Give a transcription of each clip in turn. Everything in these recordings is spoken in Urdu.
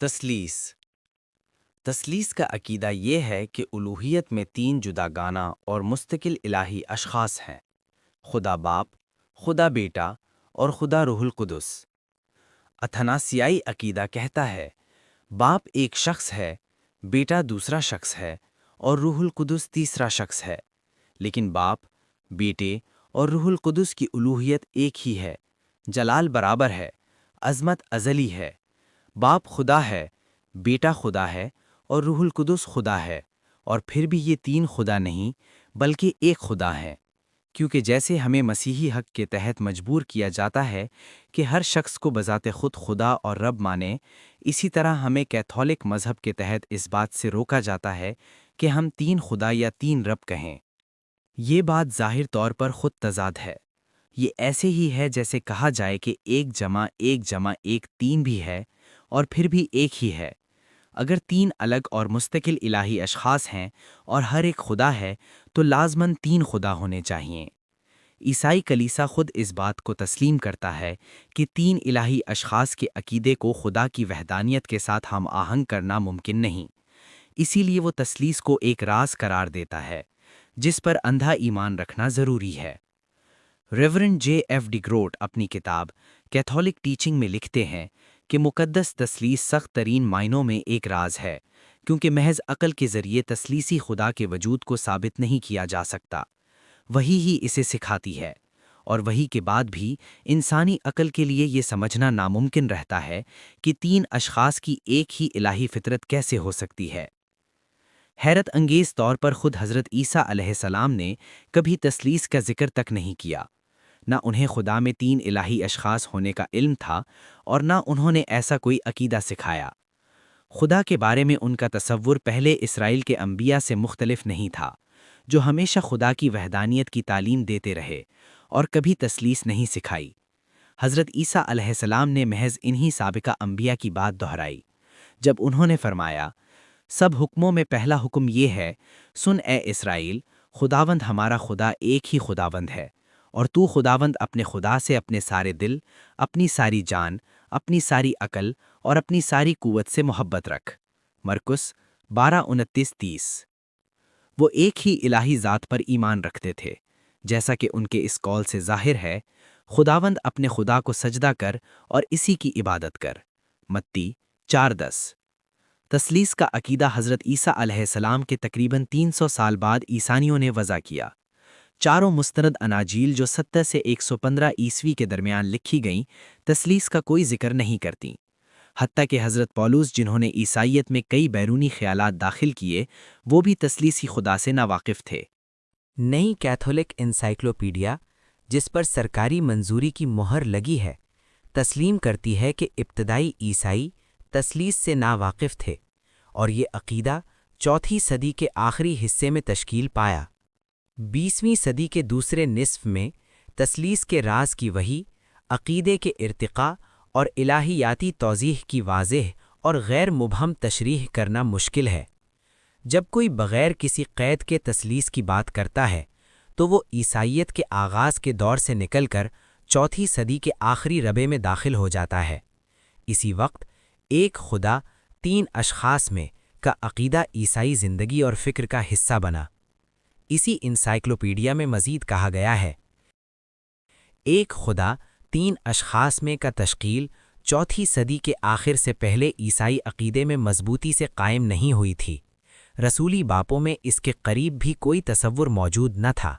تثلیث تثلیث کا عقیدہ یہ ہے کہ الوہیت میں تین جداگانہ اور مستقل الہی اشخاص ہیں: خدا باپ، خدا بیٹا اور خدا روح القدس۔ اتھناسیائی عقیدہ کہتا ہے باپ ایک شخص ہے، بیٹا دوسرا شخص ہے اور روح القدس تیسرا شخص ہے، لیکن باپ، بیٹے اور روح القدس کی الوہیت ایک ہی ہے، جلال برابر ہے، عظمت ازلی ہے۔ باپ خدا ہے، بیٹا خدا ہے اور روح القدس خدا ہے، اور پھر بھی یہ تین خدا نہیں بلکہ ایک خدا ہے، کیونکہ جیسے ہمیں مسیحی حق کے تحت مجبور کیا جاتا ہے کہ ہر شخص کو بذات خود خدا اور رب مانے، اسی طرح ہمیں کیتھولک مذہب کے تحت اس بات سے روکا جاتا ہے کہ ہم تین خدا یا تین رب کہیں۔ یہ بات ظاہر طور پر خود تضاد ہے۔ یہ ایسے ہی ہے جیسے کہا جائے کہ ایک جمع ایک تین بھی ہے اور پھر بھی ایک ہی ہے۔ اگر تین الگ اور مستقل الہی اشخاص ہیں اور ہر ایک خدا ہے تو لازماً تین خدا ہونے چاہئیں۔ عیسائی کلیسا خود اس بات کو تسلیم کرتا ہے کہ تین الہی اشخاص کے عقیدے کو خدا کی وحدانیت کے ساتھ ہم آہنگ کرنا ممکن نہیں، اسی لیے وہ تثلیث کو ایک راز قرار دیتا ہے جس پر اندھا ایمان رکھنا ضروری ہے۔ ریورنڈ جے ایف ڈی گروٹ اپنی کتاب کیتھولک ٹیچنگ میں لکھتے ہیں کہ مقدس تثلیث سخت ترین معنوں میں ایک راز ہے، کیونکہ محض عقل کے ذریعے تثلیثی خدا کے وجود کو ثابت نہیں کیا جا سکتا۔ وہی ہی اسے سکھاتی ہے، اور وہی کے بعد بھی انسانی عقل کے لیے یہ سمجھنا ناممکن رہتا ہے کہ تین اشخاص کی ایک ہی الہی فطرت کیسے ہو سکتی ہے۔ حیرت انگیز طور پر خود حضرت عیسیٰ علیہ السلام نے کبھی تثلیث کا ذکر تک نہیں کیا۔ نہ انہیں خدا میں تین الہی اشخاص ہونے کا علم تھا اور نہ انہوں نے ایسا کوئی عقیدہ سکھایا۔ خدا کے بارے میں ان کا تصور پہلے اسرائیل کے انبیاء سے مختلف نہیں تھا، جو ہمیشہ خدا کی وحدانیت کی تعلیم دیتے رہے اور کبھی تثلیث نہیں سکھائی۔ حضرت عیسیٰ علیہ السلام نے محض انہی سابقہ انبیاء کی بات دہرائی، جب انہوں نے فرمایا، سب حکموں میں پہلا حکم یہ ہے، سن اے اسرائیل، خداوند ہمارا خدا ایک ہی خداوند ہے، اور تو خداوند اپنے خدا سے اپنے سارے دل، اپنی ساری جان، اپنی ساری عقل اور اپنی ساری قوت سے محبت رکھ۔ مرکس 12:29-30۔ وہ ایک ہی الہی ذات پر ایمان رکھتے تھے، جیسا کہ ان کے اس قول سے ظاہر ہے، خداوند اپنے خدا کو سجدہ کر اور اسی کی عبادت کر۔ متی 4:10۔ تثلیث کا عقیدہ حضرت عیسیٰ علیہ السلام کے تقریباً 300 سال بعد عیسائیوں نے وضع کیا۔ چاروں مستند اناجیل جو 70 سے 115 عیسوی کے درمیان لکھی گئیں، تثلیث کا کوئی ذکر نہیں کرتیں۔ حتیٰ کہ حضرت پولس جنہوں نے عیسائیت میں کئی بیرونی خیالات داخل کیے، وہ بھی تثلیثی خدا سے ناواقف تھے۔ نئی کیتھولک انسائکلوپیڈیا، جس پر سرکاری منظوری کی مہر لگی ہے، تسلیم کرتی ہے کہ ابتدائی عیسائی تثلیث سے ناواقف تھے، اور یہ عقیدہ 4 صدی کے آخری حصے میں تشکیل پایا۔ 20ویں صدی کے دوسرے نصف میں تثلیث کے راز کی وحی، عقیدے کے ارتقاء اور الہیاتی توضیح کی واضح اور غیر مبہم تشریح کرنا مشکل ہے۔ جب کوئی بغیر کسی قید کے تثلیث کی بات کرتا ہے تو وہ عیسائیت کے آغاز کے دور سے نکل کر 4 صدی کے آخری ربع میں داخل ہو جاتا ہے۔ اسی وقت ایک خدا تین اشخاص میں کا عقیدہ عیسائی زندگی اور فکر کا حصہ بنا۔ اسی انسائکلوپیڈیا میں مزید کہا گیا ہے، ایک خدا تین اشخاص میں کا تشکیل 4 صدی کے آخر سے پہلے عیسائی عقیدے میں مضبوطی سے قائم نہیں ہوئی تھی۔ رسولی باپوں میں اس کے قریب بھی کوئی تصور موجود نہ تھا،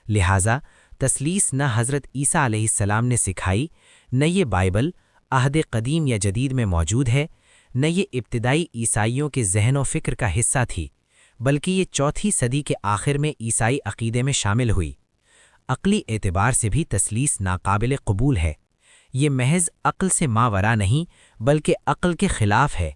لہٰذا تثلیث نہ حضرت عیسیٰ علیہ السلام نے سکھائی، نہ یہ بائبل عہد قدیم یا جدید میں موجود ہے، نہ یہ ابتدائی عیسائیوں کے ذہن و فکر کا حصہ تھی، بلکہ یہ 4 صدی کے آخر میں عیسائی عقیدے میں شامل ہوئی۔ عقلی اعتبار سے بھی تثلیث ناقابل قبول ہے۔ یہ محض عقل سے ماورا نہیں بلکہ عقل کے خلاف ہے۔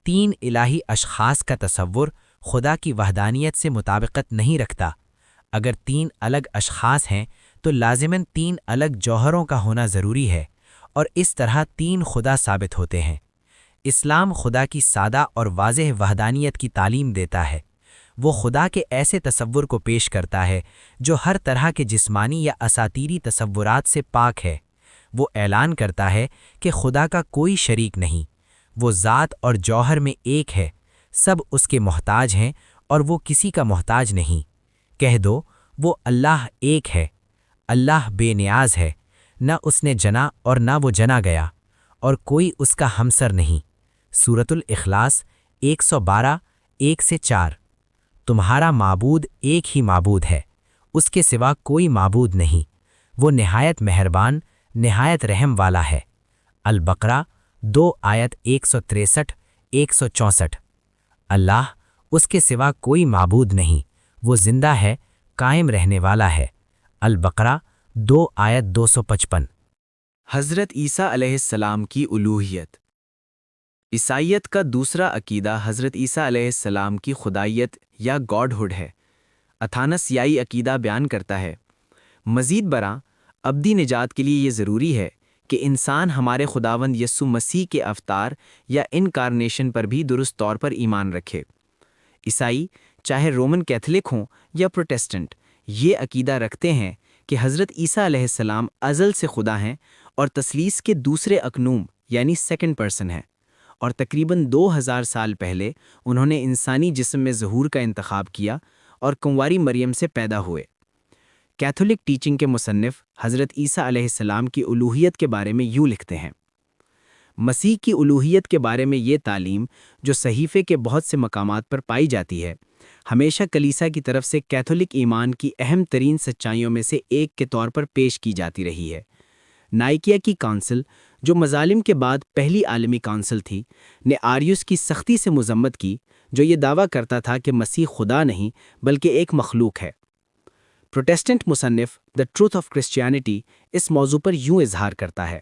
تین الہی اشخاص کا تصور خدا کی وحدانیت سے مطابقت نہیں رکھتا۔ اگر تین الگ اشخاص ہیں تو لازماً تین الگ جوہروں کا ہونا ضروری ہے، اور اس طرح تین خدا ثابت ہوتے ہیں۔ اسلام خدا کی سادہ اور واضح وحدانیت کی تعلیم دیتا ہے۔ وہ خدا کے ایسے تصور کو پیش کرتا ہے جو ہر طرح کے جسمانی یا اساطیری تصورات سے پاک ہے۔ وہ اعلان کرتا ہے کہ خدا کا کوئی شریک نہیں، وہ ذات اور جوہر میں ایک ہے، سب اس کے محتاج ہیں اور وہ کسی کا محتاج نہیں۔ کہہ دو وہ اللہ ایک ہے، اللہ بے نیاز ہے، نہ اس نے جنا اور نہ وہ جنا گیا، اور کوئی اس کا ہمسر نہیں۔ سورۃ الاخلاص 112 1 سے 4۔ تمہارا معبود ایک ہی معبود ہے، اس کے سوا کوئی معبود نہیں، وہ نہایت مہربان، نہایت رحم والا ہے۔ البقرہ 2 آیت 163 164۔ اللہ، اس کے سوا کوئی معبود نہیں، وہ زندہ ہے، قائم رہنے والا ہے۔ البقرہ 2 آیت 255۔ حضرت عیسیٰ علیہ السلام کی الوہیت۔ عیسائیت کا دوسرا عقیدہ حضرت عیسیٰ علیہ السلام کی خدائیت یا گاڈ ہوڈ ہے۔ اتھاناسیائی عقیدہ بیان کرتا ہے، مزید برآں ابدی نجات کے لیے یہ ضروری ہے کہ انسان ہمارے خداوند یسوع مسیح کے اوتار یا انکارنیشن پر بھی درست طور پر ایمان رکھے۔ عیسائی، چاہے رومن کیتھولک ہوں یا پروٹسٹنٹ، یہ عقیدہ رکھتے ہیں کہ حضرت عیسیٰ علیہ السلام ازل سے خدا ہیں اور تثلیث کے دوسرے اقنوم یعنی سیکنڈ پرسن ہیں، اور تقریباً 2000 سال پہلے انہوں نے انسانی جسم میں ظہور کا انتخاب کیا اور کنواری مریم سے پیدا ہوئے۔ کیتھولک ٹیچنگ کے مصنف حضرت عیسیٰ علیہ السلام کی الوہیت کے بارے میں یوں لکھتے ہیں، مسیح کی الوہیت کے بارے میں یہ تعلیم، جو صحیفے کے بہت سے مقامات پر پائی جاتی ہے، ہمیشہ کلیسا کی طرف سے کیتھولک ایمان کی اہم ترین سچائیوں میں سے ایک کے طور پر پیش کی جاتی رہی ہے۔ نائکیا کی کونسل، جو مظالم کے بعد پہلی عالمی کونسل تھی، نے آریوس کی سختی سے مذمت کی، جو یہ دعویٰ کرتا تھا کہ مسیح خدا نہیں بلکہ ایک مخلوق ہے۔ پروٹسٹنٹ مصنف دی ٹروتھ آف کرسچینٹی اس موضوع پر یوں اظہار کرتا ہے،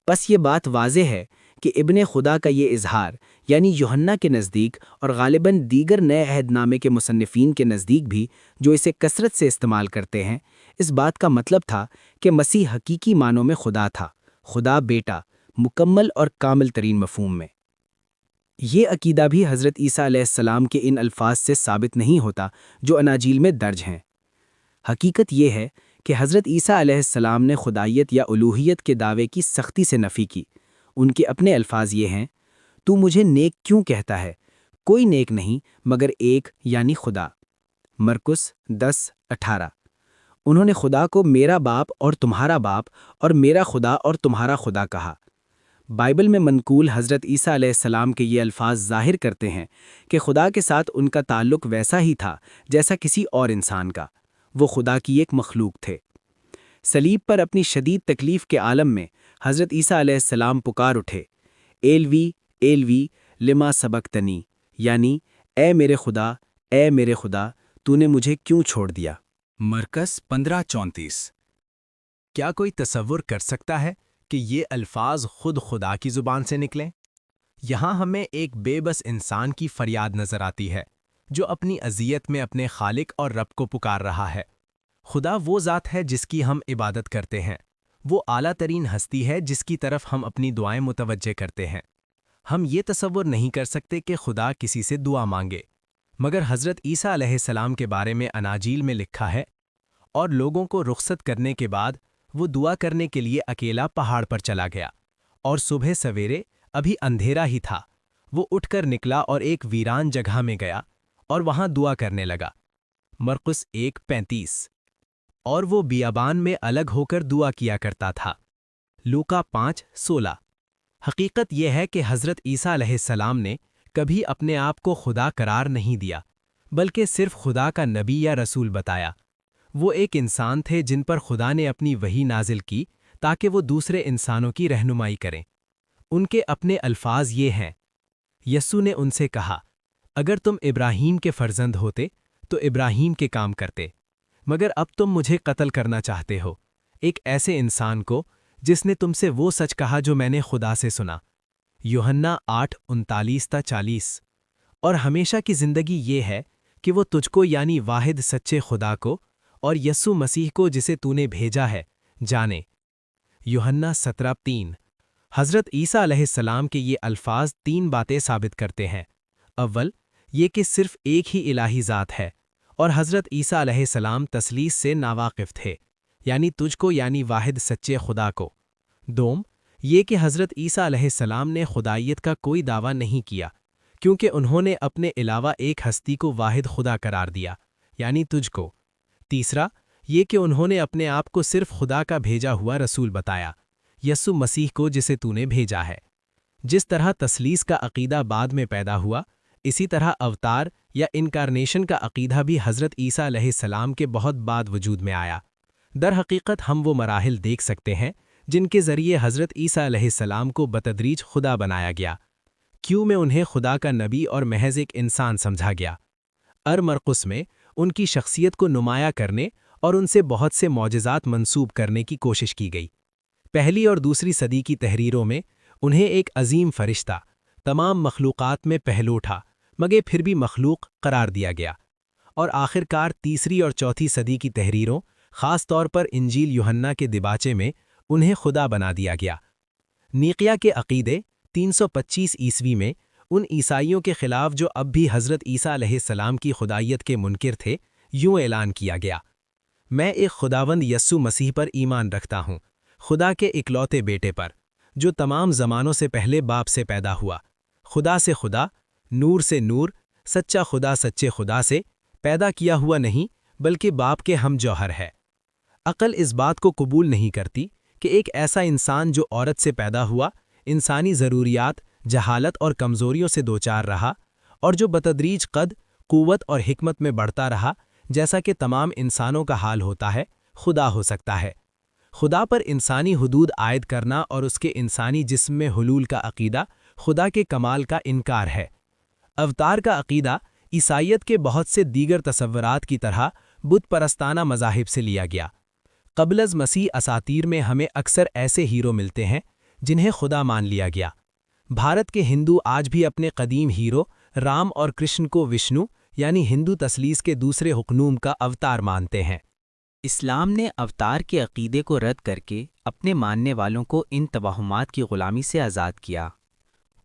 بس یہ بات واضح ہے کہ ابن خدا کا یہ اظہار، یعنی یوحنا کے نزدیک اور غالباً دیگر نئے عہد نامے کے مصنفین کے نزدیک بھی جو اسے کثرت سے استعمال کرتے ہیں، اس بات کا مطلب تھا کہ مسیح حقیقی معنوں میں خدا تھا، خدا بیٹا، مکمل اور کامل ترین مفہوم میں۔ یہ عقیدہ بھی حضرت عیسیٰ علیہ السلام کے ان الفاظ سے ثابت نہیں ہوتا جو اناجیل میں درج ہیں۔ حقیقت یہ ہے کہ حضرت عیسیٰ علیہ السلام نے خدائیت یا الوہیت کے دعوے کی سختی سے نفی کی۔ ان کے اپنے الفاظ یہ ہیں، تو مجھے نیک کیوں کہتا ہے؟ کوئی نیک نہیں مگر ایک یعنی خدا۔ مرکس 10:18۔ انہوں نے خدا کو میرا باپ اور تمہارا باپ اور میرا خدا اور تمہارا خدا کہا۔ بائبل میں منقول حضرت عیسیٰ علیہ السلام کے یہ الفاظ ظاہر کرتے ہیں کہ خدا کے ساتھ ان کا تعلق ویسا ہی تھا جیسا کسی اور انسان کا، وہ خدا کی ایک مخلوق تھے۔ صلیب پر اپنی شدید تکلیف کے عالم میں حضرت عیسیٰ علیہ السلام پکار اٹھے، ایلوی ایلوی لما سبقتنی، یعنی اے میرے خدا تو نے مجھے کیوں چھوڑ دیا۔ مرکز 15:34۔ کیا کوئی تصور کر سکتا ہے کہ یہ الفاظ خود خدا کی زبان سے نکلیں؟ یہاں ہمیں ایک بے بس انسان کی فریاد نظر آتی ہے جو اپنی اذیت میں اپنے خالق اور رب کو پکار رہا ہے۔ خدا وہ ذات ہے جس کی ہم عبادت کرتے ہیں، وہ اعلیٰ ترین ہستی ہے جس کی طرف ہم اپنی دعائیں متوجہ کرتے ہیں۔ ہم یہ تصور نہیں کر سکتے کہ خدا کسی سے دعا مانگے، مگر حضرت عیسیٰ علیہ السلام کے بارے میں اناجیل میں لکھا ہے، اور لوگوں کو رخصت کرنے کے بعد وہ دعا کرنے کے لیے اکیلا پہاڑ پر چلا گیا، اور صبح سویرے ابھی اندھیرا ہی تھا، وہ اٹھ کر نکلا اور ایک ویران جگہ میں گیا اور وہاں دعا کرنے لگا۔ مرقس 1:35۔ اور وہ بیابان میں الگ ہو کر دعا کیا کرتا تھا۔ لوکا 5:16۔ حقیقت یہ ہے کہ حضرت عیسیٰ علیہ السلام نے کبھی اپنے آپ کو خدا قرار نہیں دیا، بلکہ صرف خدا کا نبی یا رسول بتایا۔ وہ ایک انسان تھے جن پر خدا نے اپنی وحی نازل کی تاکہ وہ دوسرے انسانوں کی رہنمائی کریں۔ ان کے اپنے الفاظ یہ ہیں، یسوع نے ان سے کہا، اگر تم ابراہیم کے فرزند ہوتے تو ابراہیم کے کام کرتے، مگر اب تم مجھے قتل کرنا چاہتے ہو، ایک ایسے انسان کو جس نے تم سے وہ سچ کہا جو میں نے خدا سے سنا۔ یوحنا 8:39-40۔ اور ہمیشہ کی زندگی یہ ہے کہ وہ تجھ کو یعنی واحد سچے خدا کو اور یسوع مسیح کو جسے تو نے بھیجا ہے جانے۔ یوحنا 17:3۔ حضرت عیسیٰ علیہ السلام کے یہ الفاظ 3 باتیں ثابت کرتے ہیں۔ اول، یہ کہ صرف ایک ہی الہی ذات ہے، اور حضرت عیسیٰ علیہ السلام تثلیث سے ناواقف تھے، یعنی تجھ کو یعنی واحد سچے خدا کو۔ دوم، یہ کہ حضرت عیسیٰ علیہ السلام نے خدائیت کا کوئی دعویٰ نہیں کیا، کیونکہ انہوں نے اپنے علاوہ ایک ہستی کو واحد خدا قرار دیا، یعنی تجھ کو۔ تیسرا، یہ کہ انہوں نے اپنے آپ کو صرف خدا کا بھیجا ہوا رسول بتایا، یسوع مسیح کو جسے تو نے بھیجا ہے۔ جس طرح تثلیث کا عقیدہ بعد میں پیدا ہوا، اسی طرح اوتار یا انکارنیشن کا عقیدہ بھی حضرت عیسیٰ علیہ السلام کے بہت بعد وجود میں آیا۔ در حقیقت ہم وہ مراحل دیکھ سکتے ہیں جن کے ذریعے حضرت عیسیٰ علیہ السلام کو بتدریج خدا بنایا گیا، کیوں میں انہیں خدا کا نبی اور محض ایک انسان سمجھا گیا۔ مرقس میں ان کی شخصیت کو نمایاں کرنے اور ان سے بہت سے معجزات منسوب کرنے کی کوشش کی گئی۔ پہلی اور دوسری صدی کی تحریروں میں انہیں ایک عظیم فرشتہ، تمام مخلوقات میں پہلوٹھا مگر پھر بھی مخلوق قرار دیا گیا، اور آخرکار تیسری اور چوتھی صدی کی تحریروں، خاص طور پر انجیل یوحنا کے دباچے میں انہیں خدا بنا دیا گیا۔ نیقیہ کے عقیدے 325 عیسوی میں ان عیسائیوں کے خلاف جو اب بھی حضرت عیسیٰ علیہ السلام کی خدائیت کے منکر تھے، یوں اعلان کیا گیا: میں ایک خداوند یسوع مسیح پر ایمان رکھتا ہوں، خدا کے اکلوتے بیٹے پر، جو تمام زمانوں سے پہلے باپ سے پیدا ہوا، خدا سے خدا، نور سے نور، سچا خدا سچے خدا سے پیدا کیا ہوا نہیں بلکہ باپ کے ہم جوہر ہے۔ عقل اس بات کو قبول نہیں کرتی کہ ایک ایسا انسان جو عورت سے پیدا ہوا، انسانی ضروریات، جہالت اور کمزوریوں سے دوچار رہا، اور جو بتدریج قد، قوت اور حکمت میں بڑھتا رہا، جیسا کہ تمام انسانوں کا حال ہوتا ہے، خدا ہو سکتا ہے۔ خدا پر انسانی حدود عائد کرنا اور اس کے انسانی جسم میں حلول کا عقیدہ خدا کے کمال کا انکار ہے۔ اوتار کا عقیدہ عیسائیت کے بہت سے دیگر تصورات کی طرح بت پرستانہ مذاہب سے لیا گیا۔ قبل از مسیح اساطیر میں ہمیں اکثر ایسے ہیرو ملتے ہیں جنہیں خدا مان لیا گیا۔ بھارت کے ہندو آج بھی اپنے قدیم ہیرو رام اور کرشن کو وشنو یعنی ہندو تثلیث کے دوسرے حقنوم کا اوتار مانتے ہیں۔ اسلام نے اوتار کے عقیدے کو رد کر کے اپنے ماننے والوں کو ان توہمات کی غلامی سے آزاد کیا۔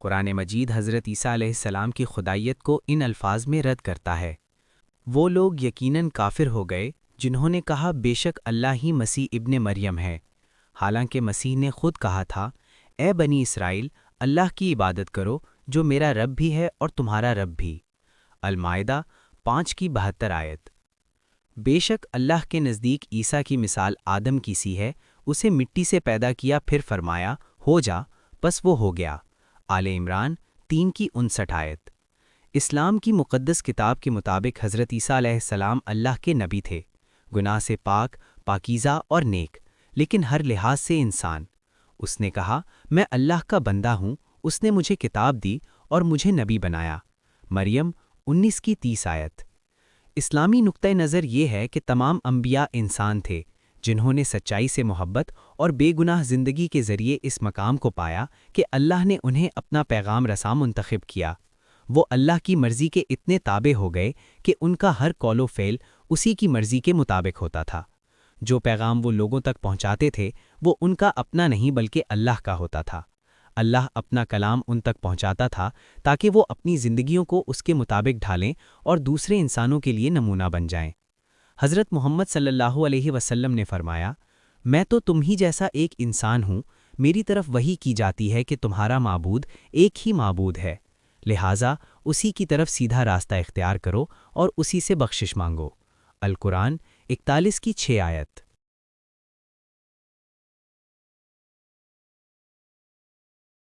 قرآن مجید حضرت عیسیٰ علیہ السلام کی خدائیت کو ان الفاظ میں رد کرتا ہے: وہ لوگ یقیناً کافر ہو گئے جنہوں نے کہا بے شک اللہ ہی مسیح ابن مریم ہے، حالانکہ مسیح نے خود کہا تھا: اے بنی اسرائیل، اللہ کی عبادت کرو جو میرا رب بھی ہے اور تمہارا رب بھی۔ المائدہ 5:72 آیت۔ بے شک اللہ کے نزدیک عیسیٰ کی مثال آدم کی سی ہے، اسے مٹی سے پیدا کیا پھر فرمایا ہو جا، پس وہ ہو گیا۔ آل عمران 3:59 آیت۔ اسلام کی مقدس کتاب کے مطابق حضرت عیسیٰ علیہ السلام اللہ کے نبی تھے، گناہ سے پاک، پاکیزہ اور نیک، لیکن ہر لحاظ سے انسان۔ اس نے کہا میں اللہ کا بندہ ہوں، اس نے مجھے کتاب دی اور مجھے نبی بنایا۔ مریم 19:30 آیت۔ اسلامی نقطہ نظر یہ ہے کہ تمام انبیاء انسان تھے جنہوں نے سچائی سے محبت اور بے گناہ زندگی کے ذریعے اس مقام کو پایا کہ اللہ نے انہیں اپنا پیغام رساں منتخب کیا۔ وہ اللہ کی مرضی کے اتنے تابع ہو گئے کہ ان کا ہر قول و فعل اسی کی مرضی کے مطابق ہوتا تھا۔ جو پیغام وہ لوگوں تک پہنچاتے تھے وہ ان کا اپنا نہیں بلکہ اللہ کا ہوتا تھا۔ اللہ اپنا کلام ان تک پہنچاتا تھا تاکہ وہ اپنی زندگیوں کو اس کے مطابق ڈھالیں اور دوسرے انسانوں کے لیے نمونہ بن جائیں۔ حضرت محمد صلی اللہ علیہ وسلم نے فرمایا: میں تو تم ہی جیسا ایک انسان ہوں، میری طرف وحی کی جاتی ہے کہ تمہارا معبود ایک ہی معبود ہے، لہٰذا اسی کی طرف سیدھا راستہ اختیار کرو اور اسی سے بخشش مانگو۔ القرآن 41:6 آیت۔